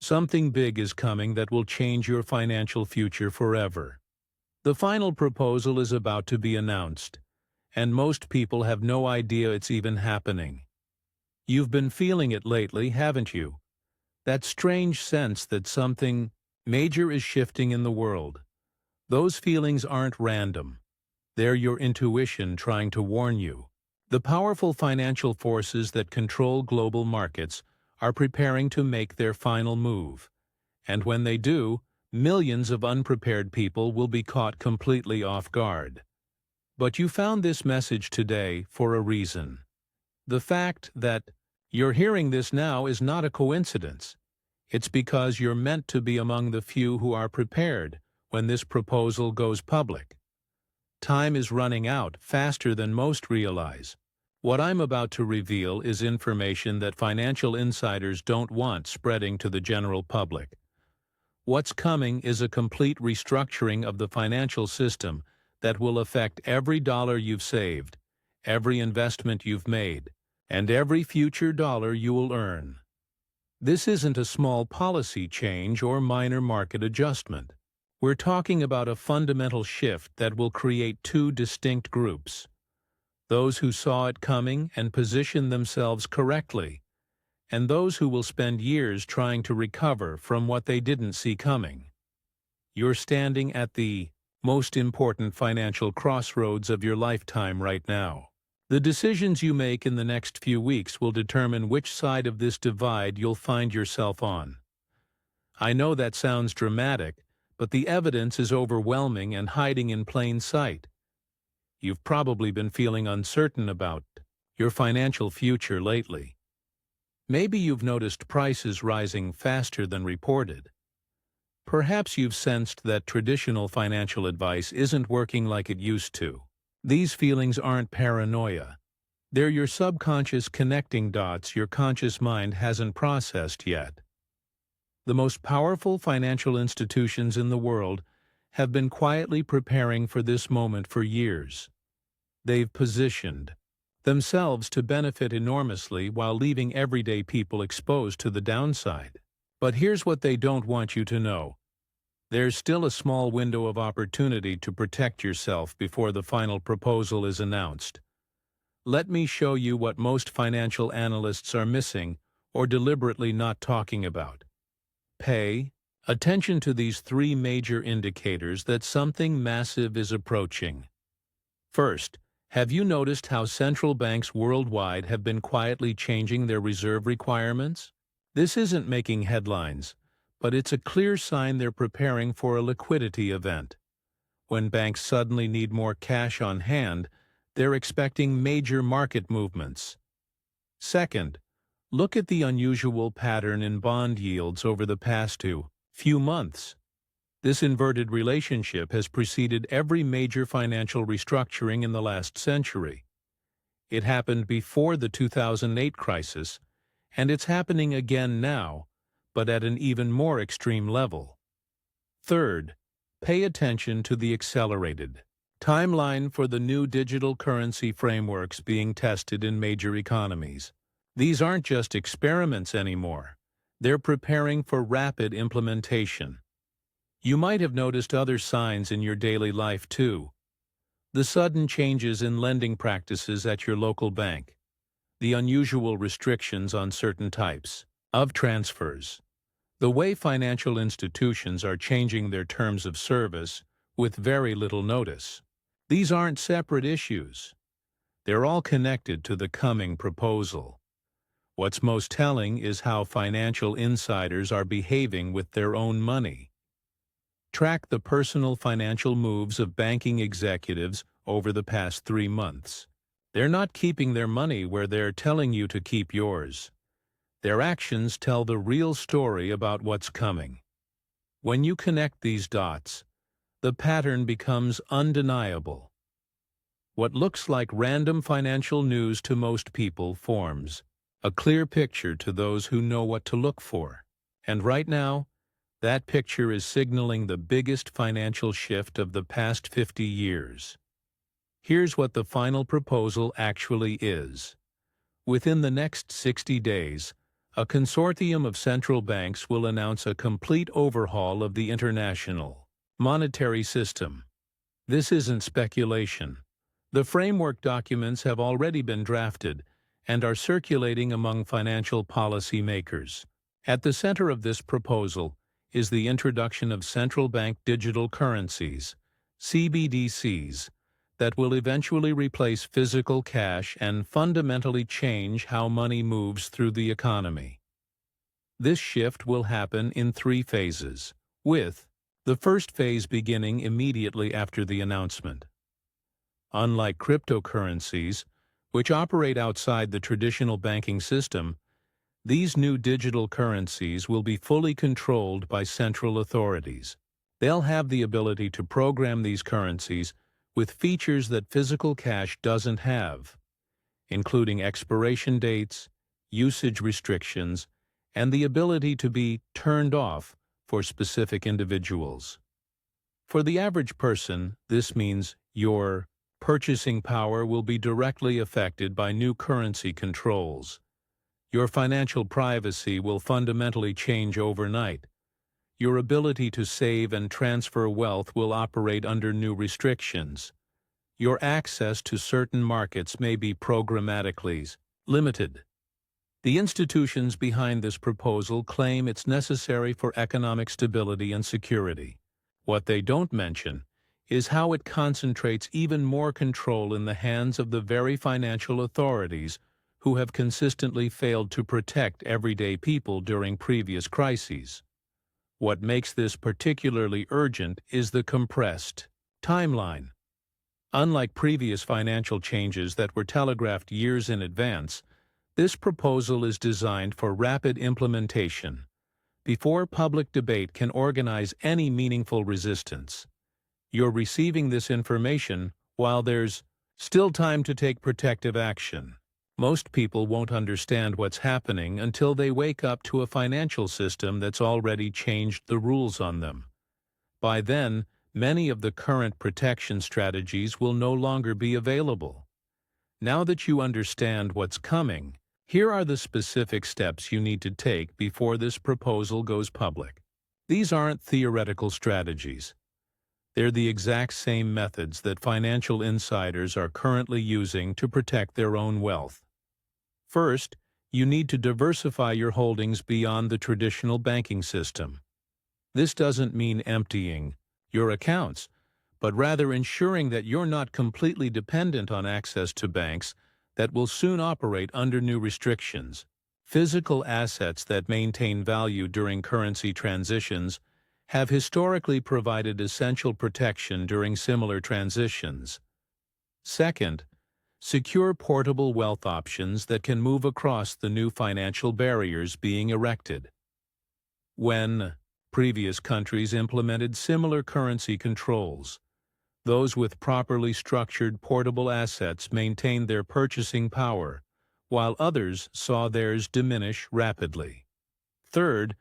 Something big is coming that will change your financial future forever. The final proposal is about to be announced, and most people have no idea it's even happening. You've been feeling it lately, haven't you? That strange sense that something major is shifting in the world. Those feelings aren't random. They're your intuition trying to warn you. The powerful financial forces that control global markets are preparing to make their final move. And when they do, millions of unprepared people will be caught completely off guard. But you found this message today for a reason. The fact that you're hearing this now is not a coincidence. It's because you're meant to be among the few who are prepared when this proposal goes public. Time is running out faster than most realize. What I'm about to reveal is information that financial insiders don't want spreading to the general public. What's coming is a complete restructuring of the financial system that will affect every dollar you've saved, every investment you've made, and every future dollar you will earn. This isn't a small policy change or minor market adjustment. We're talking about a fundamental shift that will create two distinct groups: those who saw it coming and positioned themselves correctly, and those who will spend years trying to recover from what they didn't see coming. You're standing at the most important financial crossroads of your lifetime right now. The decisions you make in the next few weeks will determine which side of this divide you'll find yourself on. I know that sounds dramatic, but the evidence is overwhelming and hiding in plain sight. You've probably been feeling uncertain about your financial future lately. Maybe you've noticed prices rising faster than reported. Perhaps you've sensed that traditional financial advice isn't working like it used to. These feelings aren't paranoia. They're your subconscious connecting dots your conscious mind hasn't processed yet. The most powerful financial institutions in the world have been quietly preparing for this moment for years. They've positioned themselves to benefit enormously while leaving everyday people exposed to the downside. But here's what they don't want you to know. There's still a small window of opportunity to protect yourself before the final proposal is announced. Let me show you what most financial analysts are missing or deliberately not talking about. Pay attention to these three major indicators that something massive is approaching. First, have you noticed how central banks worldwide have been quietly changing their reserve requirements? This isn't making headlines, but it's a clear sign they're preparing for a liquidity event. When banks suddenly need more cash on hand, they're expecting major market movements. Second, look at the unusual pattern in bond yields over the past few months. This inverted relationship has preceded every major financial restructuring in the last century. It happened before the 2008 crisis, and it's happening again now, but at an even more extreme level. Third, pay attention to the accelerated timeline for the new digital currency frameworks being tested in major economies. These aren't just experiments anymore. They're preparing for rapid implementation. You might have noticed other signs in your daily life too. The sudden changes in lending practices at your local bank, the unusual restrictions on certain types of transfers, the way financial institutions are changing their terms of service with very little notice. These aren't separate issues. They're all connected to the coming proposal. What's most telling is how financial insiders are behaving with their own money. Track the personal financial moves of banking executives over the past 3 months. They're not keeping their money where they're telling you to keep yours. Their actions tell the real story about what's coming. When you connect these dots, the pattern becomes undeniable. What looks like random financial news to most people forms a clear picture to those who know what to look for. And right now, that picture is signaling the biggest financial shift of the past 50 years. Here's what the final proposal actually is. Within the next 60 days, A consortium of central banks will announce a complete overhaul of the international monetary system. This isn't speculation. The framework documents have already been drafted and are circulating among financial policy makers. At the center of this proposal is the introduction of central bank digital currencies, CBDCs, that will eventually replace physical cash and fundamentally change how money moves through the economy. This shift will happen in 3 phases, with the first phase beginning immediately after the announcement. Unlike cryptocurrencies, which operate outside the traditional banking system, these new digital currencies will be fully controlled by central authorities. They'll have the ability to program these currencies with features that physical cash doesn't have, including expiration dates, usage restrictions, and the ability to be turned off for specific individuals. For the average person, this means your purchasing power will be directly affected by new currency controls. Your financial privacy will fundamentally change overnight. Your ability to save and transfer wealth will operate under new restrictions. Your access to certain markets may be programmatically limited. The institutions behind this proposal claim it's necessary for economic stability and security. What they don't mention is how it concentrates even more control in the hands of the very financial authorities who have consistently failed to protect everyday people during previous crises. What makes this particularly urgent is the compressed timeline. Unlike previous financial changes that were telegraphed years in advance, this proposal is designed for rapid implementation, before public debate can organize any meaningful resistance. You're receiving this information while there's still time to take protective action. Most people won't understand what's happening until they wake up to a financial system that's already changed the rules on them. By then, many of the current protection strategies will no longer be available. Now that you understand what's coming, here are the specific steps you need to take before this proposal goes public. These aren't theoretical strategies. They're the exact same methods that financial insiders are currently using to protect their own wealth. First, you need to diversify your holdings beyond the traditional banking system. This doesn't mean emptying your accounts, but rather ensuring that you're not completely dependent on access to banks that will soon operate under new restrictions. Physical assets that maintain value during currency transitions have historically provided essential protection during similar transitions. Second, secure portable wealth options that can move across the new financial barriers being erected. When previous countries implemented similar currency controls, those with properly structured portable assets maintained their purchasing power, while others saw theirs diminish rapidly. Third,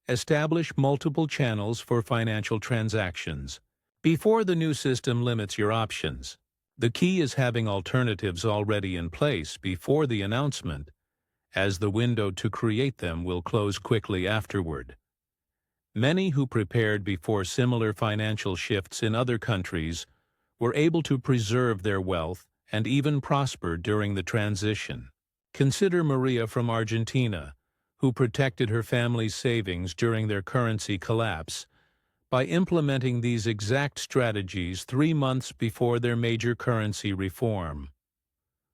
establish multiple channels for financial transactions. Before the new system limits your options, the key is having alternatives already in place before the announcement, as the window to create them will close quickly afterward. Many who prepared before similar financial shifts in other countries were able to preserve their wealth and even prosper during the transition. Consider Maria from Argentina, who protected her family's savings during their currency collapse by implementing these exact strategies 3 months before their major currency reform.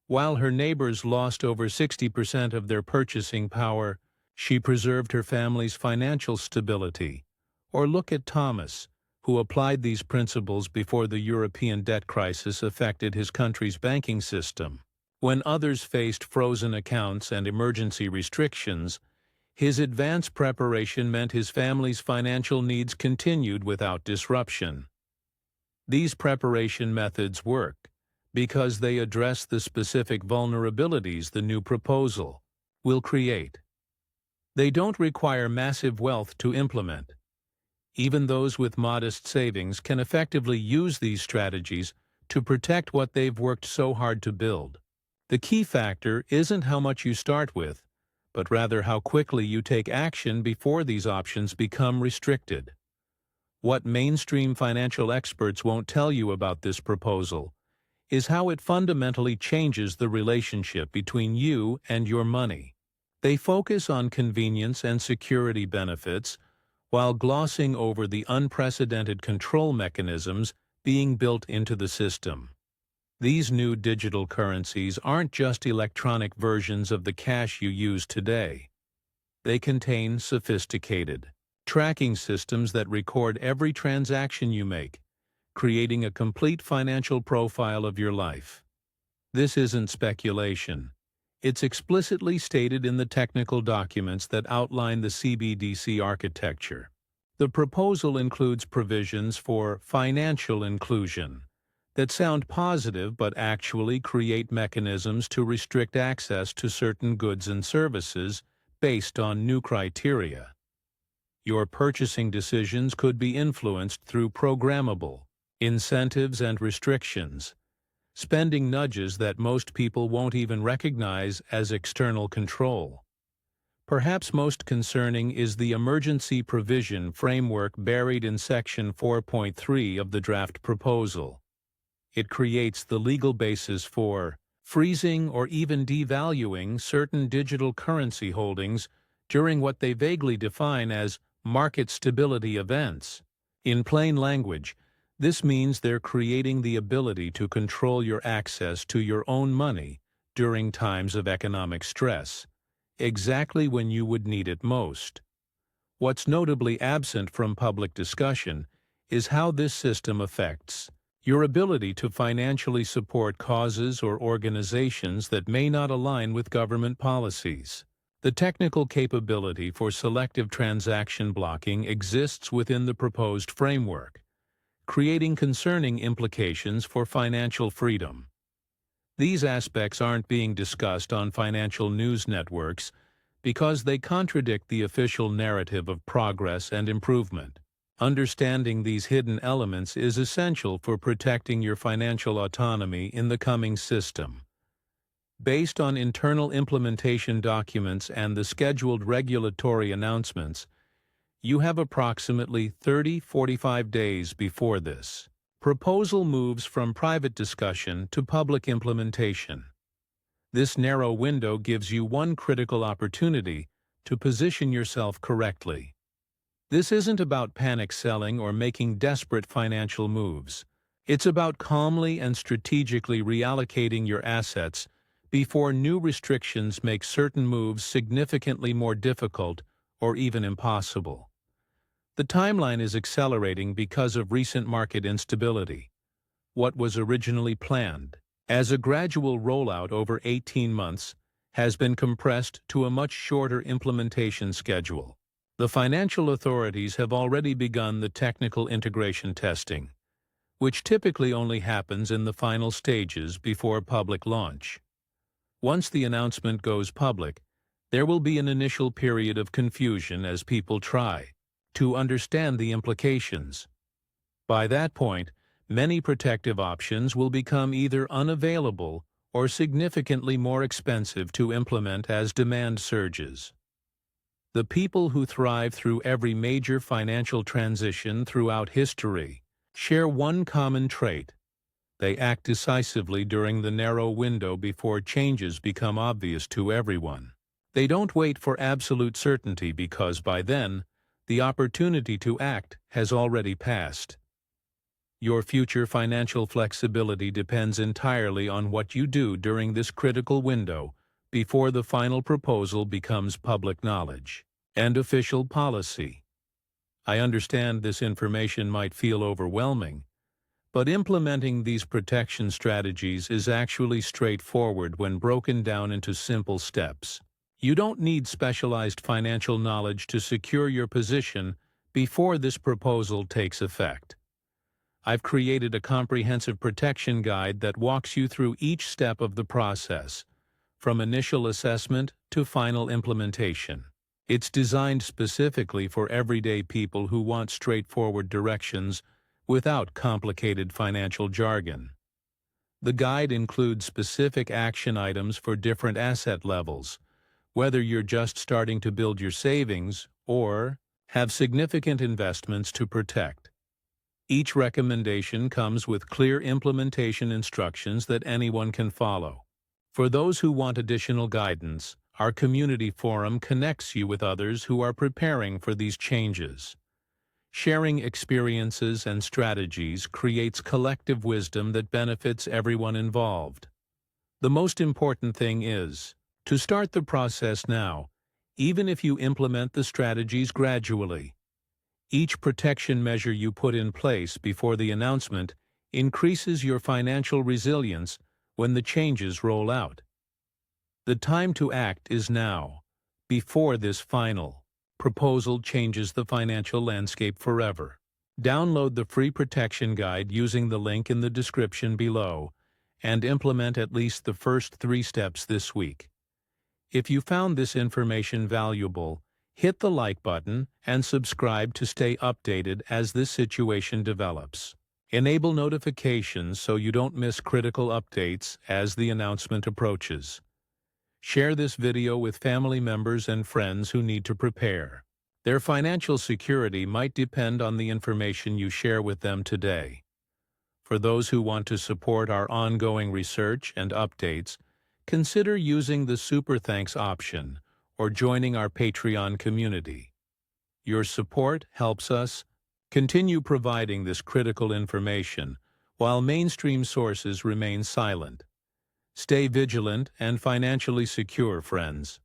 While her neighbors lost over 60% of their purchasing power, she preserved her family's financial stability. Or look at Thomas, who applied these principles before the European debt crisis affected his country's banking system. When others faced frozen accounts and emergency restrictions, his advanced preparation meant his family's financial needs continued without disruption. These preparation methods work because they address the specific vulnerabilities the new proposal will create. They don't require massive wealth to implement. Even those with modest savings can effectively use these strategies to protect what they've worked so hard to build. The key factor isn't how much you start with, but rather how quickly you take action before these options become restricted. What mainstream financial experts won't tell you about this proposal is how it fundamentally changes the relationship between you and your money. They focus on convenience and security benefits while glossing over the unprecedented control mechanisms being built into the system. These new digital currencies aren't just electronic versions of the cash you use today. They contain sophisticated tracking systems that record every transaction you make, creating a complete financial profile of your life. This isn't speculation. It's explicitly stated in the technical documents that outline the CBDC architecture. The proposal includes provisions for financial inclusion that sound positive but actually create mechanisms to restrict access to certain goods and services based on new criteria. Your purchasing decisions could be influenced through programmable incentives and restrictions, spending nudges that most people won't even recognize as external control. Perhaps most concerning is the emergency provision framework buried in Section 4.3 of the draft proposal. It creates the legal basis for freezing or even devaluing certain digital currency holdings during what they vaguely define as market stability events. In plain language, this means they're creating the ability to control your access to your own money during times of economic stress, exactly when you would need it most. What's notably absent from public discussion is how this system affects your ability to financially support causes or organizations that may not align with government policies. The technical capability for selective transaction blocking exists within the proposed framework, creating concerning implications for financial freedom. These aspects aren't being discussed on financial news networks because they contradict the official narrative of progress and improvement. Understanding these hidden elements is essential for protecting your financial autonomy in the coming system. Based on internal implementation documents and the scheduled regulatory announcements, you have approximately 45 days before this proposal moves from private discussion to public implementation. This narrow window gives you one critical opportunity to position yourself correctly. This isn't about panic selling or making desperate financial moves. It's about calmly and strategically reallocating your assets before new restrictions make certain moves significantly more difficult or even impossible. The timeline is accelerating because of recent market instability. What was originally planned as a gradual rollout over 18 months has been compressed to a much shorter implementation schedule. The financial authorities have already begun the technical integration testing, which typically only happens in the final stages before public launch. Once the announcement goes public, there will be an initial period of confusion as people try to understand the implications. By that point, many protective options will become either unavailable or significantly more expensive to implement as demand surges. The people who thrive through every major financial transition throughout history share one common trait. They act decisively during the narrow window before changes become obvious to everyone. They don't wait for absolute certainty because by then, the opportunity to act has already passed. Your future financial flexibility depends entirely on what you do during this critical window before the final proposal becomes public knowledge and official policy. I understand this information might feel overwhelming, but implementing these protection strategies is actually straightforward when broken down into simple steps. You don't need specialized financial knowledge to secure your position before this proposal takes effect. I've created a comprehensive protection guide that walks you through each step of the process, from initial assessment to final implementation. It's designed specifically for everyday people who want straightforward directions without complicated financial jargon. The guide includes specific action items for different asset levels, Whether you're just starting to build your savings or have significant investments to protect, each recommendation comes with clear implementation instructions that anyone can follow. For those who want additional guidance, our community forum connects you with others who are preparing for these changes. Sharing experiences and strategies creates collective wisdom that benefits everyone involved. The most important thing is to start the process now, even if you implement the strategies gradually. Each protection measure you put in place before the announcement increases your financial resilience when the changes roll out. The time to act is now, before this final proposal changes the financial landscape forever. Download the free protection guide using the link in the description below and implement at least the first 3 steps this week. If you found this information valuable, hit the like button and subscribe to stay updated as this situation develops. Enable notifications so you don't miss critical updates as the announcement approaches. Share this video with family members and friends who need to prepare. Their financial security might depend on the information you share with them today. For those who want to support our ongoing research and updates, consider using the Super Thanks option or joining our Patreon community. Your support helps us continue providing this critical information while mainstream sources remain silent. Stay vigilant and financially secure, friends.